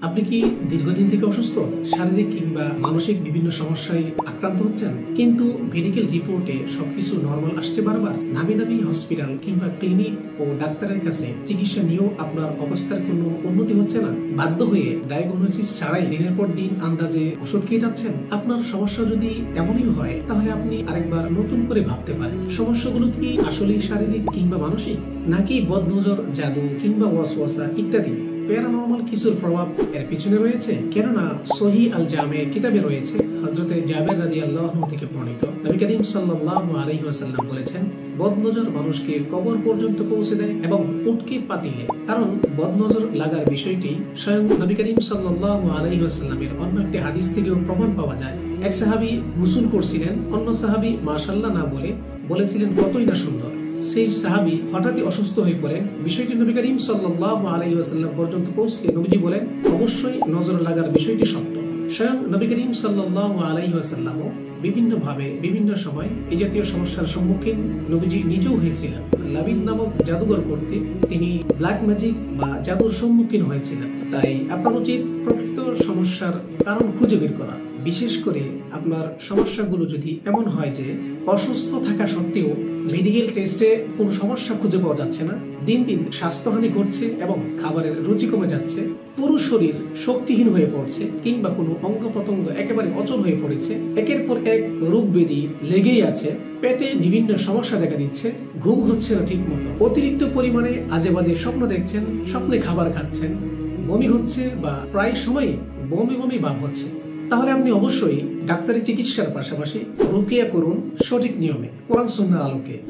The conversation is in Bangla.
আপনি কি দীর্ঘদিন থেকে অসুস্থ, শারীরিক কিংবা মানসিক বিভিন্ন সমস্যায় আক্রান্ত হচ্ছেন, কিন্তু মেডিকেল রিপোর্টে সবকিছু নরমাল আসছে বারবার? নামি দামি হসপিটাল কিংবা ক্লিনিক ও ডাক্তারের কাছে চিকিৎসা নিয়েও আপনার অবস্থার কোনো উন্নতি হচ্ছে না? বাধ্য হয়ে ডায়াগনোসিস ছাড়াই দিনের পর দিন আন্দাজে ওষুধ খেয়ে যাচ্ছেন? আপনার সমস্যা যদি এমনই হয়, তাহলে আপনি আরেকবার নতুন করে ভাবতে পারেন। সমস্যাগুলো কি আসলেই শারীরিক কিংবা মানসিক, নাকি বদনজর, জাদু কিংবা ওয়াসওয়াসা ইত্যাদি প্যারানরমাল কিছুর প্রভাব এর পিছনে রয়েছে? কেননা সহিহ আল জামে কিতাবে রয়েছে, হযরতে জাবের রাদিয়াল্লাহু আনহু থেকে বর্ণিত, নবী করিম সাল্লাল্লাহু আলাইহি ওয়াসাল্লাম বলেছেন, বদনজর মানুষকে কবর পর্যন্ত পৌঁছে দেয় এবং উটকে পাতিলে। কারণ বদনজর লাগার বিষয়টি স্বয়ং নবী করিম সাল্লাল্লাহু আলাইহি ওয়াসাল্লামের অন্য একটি হাদিস থেকেও প্রমাণ পাওয়া যায়। এক সাহাবী গোসল করছিলেন, অন্য সাহাবী মাশাআল্লাহ না বলে বলেছিলেন কতই না সুন্দর। সেই সাহাবী হঠাৎই অসুস্থ হয়ে পড়েন। বিষয়টি নবী করিম সাল্লাল্লাহু আলাইহি ওয়াসাল্লাম পর্যন্ত পৌঁছলে নবীজি বলেন, অবশ্যই নজর লাগার বিষয়টি সত্য। স্বয়ং নবী করিম সাল্লাল্লাহু আলাইহি ওয়াসাল্লামও বিভিন্ন ভাবে বিভিন্ন সময় এই জাতীয় সমস্যার সম্মুখীন নবীজি নিজেও হয়েছিলেন। লাবিদ নামক জাদুঘর করতে তিনি ব্ল্যাক ম্যাজিক বা জাদুর সম্মুখীন হয়েছিলেন। তাই আপনার উচিত প্রকৃত সমস্যার কারণ খুঁজে বের করা। বিশেষ করে আপনার সমস্যাগুলো যদি এমন হয় যে অসুস্থ থাকা সত্ত্বেও মেডিকেল টেস্টে কোনো সমস্যা খুঁজে পাওয়া যাচ্ছে না, দিন দিন স্বাস্থ্যহানি ঘটছে এবং খাবারের রুচি কমে যাচ্ছে, পুরো শরীর শক্তিহীন হয়ে পড়ছে কিংবা কোনো অঙ্গ প্রত্যঙ্গ একেবারে অচল হয়ে পড়েছে, একের পর এক রোগ ব্যাধি লেগেই আছে, পেটে বিভিন্ন সমস্যা দেখা দিচ্ছে, ঘুম হচ্ছে না ঠিক মতো, অতিরিক্ত পরিমাণে আজে বাজে স্বপ্ন দেখছেন, স্বপ্নে খাবার খাচ্ছেন, বমি হচ্ছে বা প্রায় সময় বমি বমি ভাব হচ্ছে, তাহলে আপনি অবশ্যই ডাক্তারি চিকিৎসার পাশাপাশি রুকিয়া করুন সঠিক নিয়মে, কোরআন সুন্নাহর আলোকে।